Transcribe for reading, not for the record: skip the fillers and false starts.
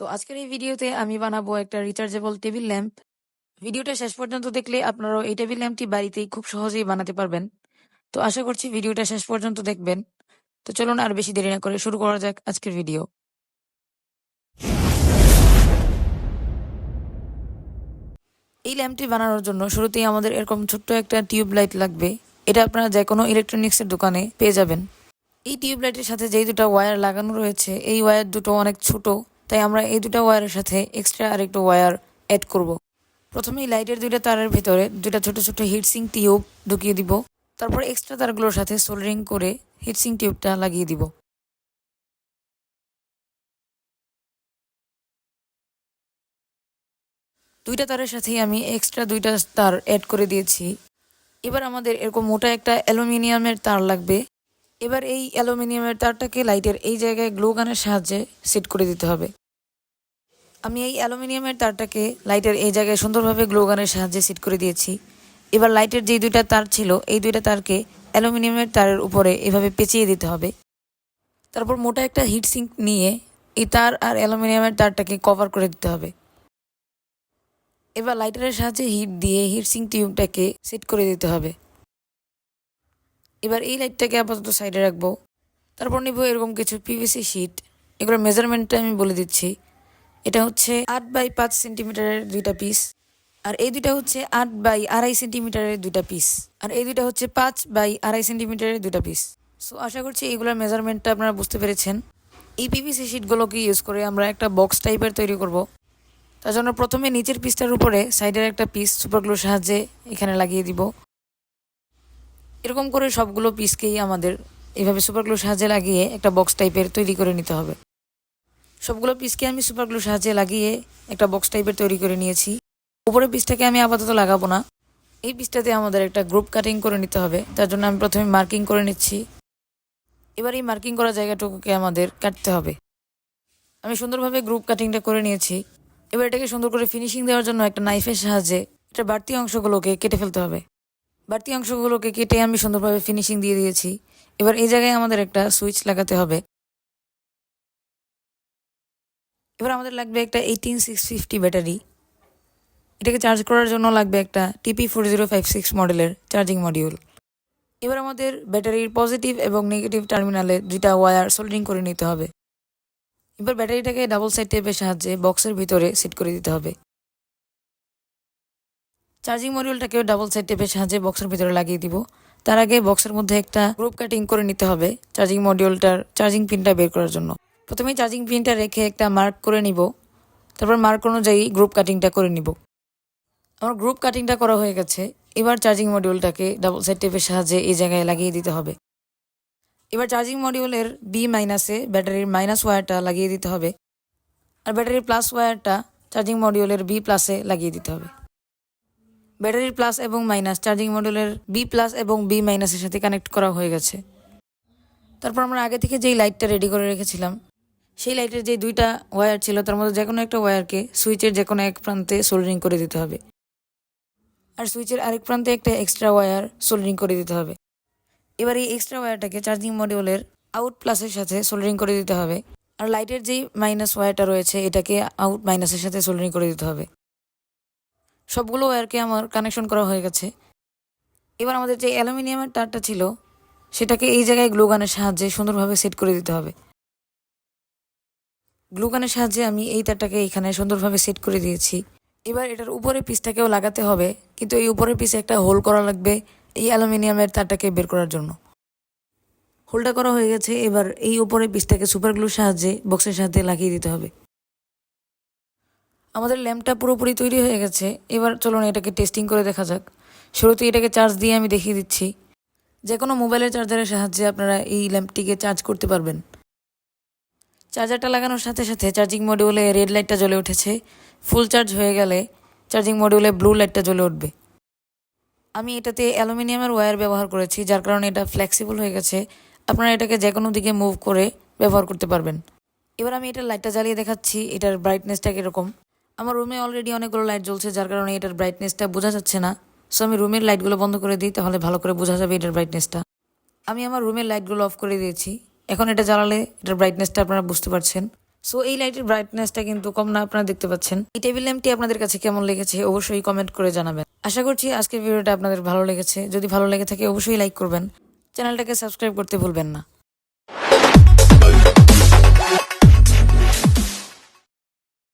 তো আজকের এই ভিডিওতে আমি বানাবো একটা রিচার্জেবল টেবিল ল্যাম্প। ভিডিওটা শেষ পর্যন্ত দেখলে আপনারাও এই টেবিল ল্যাম্পটি বাড়িতেই খুব সহজেই বানাতে পারবেন। তো আশা করছি ভিডিওটা শেষ পর্যন্ত দেখবেন। তো চলুন আর বেশি দেরি না করে শুরু করা যাক আজকের ভিডিও। এই ল্যাম্পটি বানানোর জন্য শুরুতেই আমাদের এরকম ছোট্ট একটা টিউব লাইট লাগবে। এটা আপনারা যে কোনো ইলেকট্রনিক্সের দোকানে পেয়ে যাবেন। এই টিউব লাইটের সাথে যেই দুটো ওয়্যার লাগানো রয়েছে এই ওয়্যার দুটো অনেক ছোট, তাই আমরা এই দুটো ওয়্যারের সাথে এক্সট্রা আরেকটা ওয়্যার অ্যাড করব। প্রথমেই লাইটের দুইটা তারের ভিতরে দুইটা ছোট ছোট হিটসিং টিউব ঢুকিয়ে দিব। তারপর এক্সট্রা তারগুলোর সাথে সোল্ডারিং করে হিটসিং টিউবটা লাগিয়ে দিব। দুইটা তারের সাথেই আমি এক্সট্রা দুইটা তার অ্যাড করে দিয়েছি। এবার আমাদের এরকম মোটা একটা অ্যালুমিনিয়ামের তার লাগবে। এবার এই অ্যালুমিনিয়ামের তারটাকে লাইটের এই জায়গায় গ্লো গানের সাহায্যে সেট করে দিতে হবে। আমি এই অ্যালুমিনিয়ামের তারটাকে লাইটের এই জায়গায় সুন্দরভাবে গ্লো গানের সাহায্যে সেট করে দিয়েছি। এবার লাইটের যে দুইটা তার ছিল এই দুইটা তারকে অ্যালুমিনিয়ামের তারের উপরে এভাবে পেঁচিয়ে দিতে হবে। তারপর মোটা একটা হিট সিঙ্ক নিয়ে এই তার আর অ্যালুমিনিয়ামের তারটাকে কভার করে দিতে হবে। এবার লাইটারের সাহায্যে হিট দিয়ে হিট সিঙ্ক টিউবটাকে সেট করে দিতে হবে। এবার এই লাইটটাকে আপাতত সাইডে রাখবো। তারপর নিব এরকম কিছু পিভিসি শিট। এগুলোর মেজারমেন্টটা আমি বলে দিচ্ছি। এটা হচ্ছে 8x5 সেন্টিমিটারের দুইটা পিস, আর এই দুইটা হচ্ছে 8x2.5 সেন্টিমিটারের দুইটা পিস, আর এই দুইটা হচ্ছে 5x2.5 সেন্টিমিটারের দুইটা পিস। সো আশা করছি এইগুলোর মেজারমেন্টটা আপনারা বুঝতে পেরেছেন। এই পিভিসি শিটগুলোকে ইউজ করে আমরা একটা বক্স টাইপের তৈরি করব। তার জন্য প্রথমে নিচের পিসটার উপরে সাইডের একটা পিস সুপারগ্লুর সাহায্যে এখানে লাগিয়ে দিব। এরকম করে সবগুলো পিসকেই আমাদের এইভাবে সুপারগ্লুর সাহায্যে লাগিয়ে একটা বক্স টাইপের তৈরি করে নিতে হবে। সবগুলো পিসকে আমি সুপারগ্লুর সাহায্যে লাগিয়ে একটা বক্স টাইপের তৈরি করে নিয়েছি। উপরের পিসটাকে আমি আপাতত লাগাবো না। এই পিসটাতে আমাদের একটা গ্রুপ কাটিং করে নিতে হবে। তার জন্য আমি প্রথমে মার্কিং করে নিচ্ছি। এবার এই মার্কিং করা জায়গাটুকুকে আমাদের কাটতে হবে। আমি সুন্দরভাবে গ্রুপ কাটিংটা করে নিয়েছি। এবার এটাকে সুন্দর করে ফিনিশিং দেওয়ার জন্য একটা নাইফের সাহায্যে এটা বাড়তি অংশগুলোকে কেটে ফেলতে হবে। বাড়তি অংশগুলোকে কেটে আমি সুন্দরভাবে ফিনিশিং দিয়ে দিয়েছি। এবার এই জায়গায় আমাদের একটা সুইচ লাগাতে হবে। এবার আমাদের লাগবে একটা 18650 ব্যাটারি। এটাকে চার্জ করার জন্য লাগবে একটা TP4056 মডেলের চার্জিং মডিউল। এবার আমাদের ব্যাটারির পজিটিভ এবং নেগেটিভ টার্মিনালে দুইটা ওয়্যার সোল্ডারিং করে নিতে হবে। এবার ব্যাটারিটাকে ডাবল সাইড টেপের সাহায্যে বক্সের ভিতরে সেট করে দিতে হবে। চার্জিং মডিউলটাকেও ডাবল সাইড টেপের সাহায্যে বক্সের ভিতরে লাগিয়ে দিব। তার আগে বক্সের মধ্যে একটা গ্রুপ কাটিং করে নিতে হবে চার্জিং মডিউলটার চার্জিং পিনটা বের করার জন্য। প্রথমেই চার্জিং পিনটা রেখে একটা মার্ক করে নিব। তারপর মার্ক অনুযায়ী গ্রুপ কাটিংটা করে নিব। আমার গ্রুপ কাটিংটা করা হয়ে গেছে। এবার চার্জিং মডিউলটাকে ডাবল সাইড টেপের সাহায্যে এই জায়গায় লাগিয়ে দিতে হবে। এবার চার্জিং মডিউলের B- ব্যাটারির মাইনাস ওয়্যারটা লাগিয়ে দিতে হবে, আর ব্যাটারির প্লাস ওয়্যারটা চার্জিং মডিউলের B+ লাগিয়ে দিতে হবে। ব্যাটারির প্লাস এবং মাইনাস চার্জিং মডিউলের B+ এবং B- এর সাথে কানেক্ট করা হয়ে গেছে। তারপর আমরা আগে থেকে যেই লাইটটা রেডি করে রেখেছিলাম সেই লাইটের যে দুইটা ওয়্যার ছিল তার মধ্যে যে কোনো একটা ওয়্যারকে সুইচের যে কোনো এক প্রান্তে সোল্ডারিং করে দিতে হবে, আর সুইচের আরেক প্রান্তে একটা এক্সট্রা ওয়্যার সোল্ডারিং করে দিতে হবে। এবার এই এক্সট্রা ওয়্যারটাকে চার্জিং মডিউলের আউট প্লাসের সাথে সোল্ডারিং করে দিতে হবে, আর লাইটের যেই মাইনাস ওয়্যারটা রয়েছে এটাকে আউট মাইনাসের সাথে সোল্ডারিং করে দিতে হবে। সবগুলো ওয়্যারকে আমার কানেকশন করা হয়ে গেছে। এবার আমাদের যে অ্যালুমিনিয়ামের তারটা ছিল সেটাকে এই জায়গায় গ্লু গানের সাহায্যে সুন্দরভাবে সেট করে দিতে হবে। গ্লু গানের সাহায্যে আমি এই তারটাকে এখানে সুন্দরভাবে সেট করে দিয়েছি। এবার এটার উপরের পিসটাকেও লাগাতে হবে, কিন্তু এই উপরের পিসে একটা হোল করা লাগবে এই অ্যালুমিনিয়ামের তারটাকে বের করার জন্য। হোলটা করা হয়ে গেছে। এবার এই উপরের পিসটাকে সুপার গ্লুর সাহায্যে বক্সের সাথে লাগিয়ে দিতে হবে। আমাদের ল্যাম্পটা পুরোপুরি তৈরি হয়ে গেছে। এবার চলুন এটাকে টেস্টিং করে দেখা যাক। শুরুতে এটাকে চার্জ দিয়ে আমি দেখিয়ে দিচ্ছি। যে কোনো মোবাইলের চার্জারের সাহায্যে আপনারা এই ল্যাম্পটিকে চার্জ করতে পারবেন। চার্জারটা লাগানোর সাথে সাথে চার্জিং মডিউলে রেড লাইটটা জ্বলে উঠেছে। ফুল চার্জ হয়ে গেলে চার্জিং মডিউলে ব্লু লাইটটা জ্বলে উঠবে। আমি এটাতে অ্যালুমিনিয়ামের ওয়্যার ব্যবহার করেছি, যার কারণে এটা ফ্লেক্সিবল হয়ে গেছে। আপনারা এটাকে যে কোনো দিকে মুভ করে ব্যবহার করতে পারবেন। এবার আমি এটার লাইটটা জ্বালিয়ে দেখাচ্ছি এটার ব্রাইটনেসটা কীরকম। আমার রুমে অলরেডি অনেকগুলো লাইট জ্বলছে, যার কারণে এটার ব্রাইটনেসটা বোঝা যাচ্ছে না। সো আমি রুমের লাইটগুলো বন্ধ করে দিই, তাহলে ভালো করে বোঝা যাবে এটার ব্রাইটনেসটা। আমি আমার রুমের লাইটগুলো অফ করে দিয়েছি। এখন এটা জ্বালালে এটার ব্রাইটনেসটা আপনারা বুঝতে পারছেন। সো এই লাইটের ব্রাইটনেসটা কিন্তু কম না, আপনারা দেখতে পাচ্ছেন। এই টেবিল ল্যাম্পটি আপনাদের কাছে কেমন লেগেছে অবশ্যই কমেন্ট করে জানাবেন। আশা করছি আজকের ভিডিওটা আপনাদের ভালো লেগেছে। যদি ভালো লেগে থাকে অবশ্যই লাইক করবেন, চ্যানেলটাকে সাবস্ক্রাইব করতে ভুলবেন না।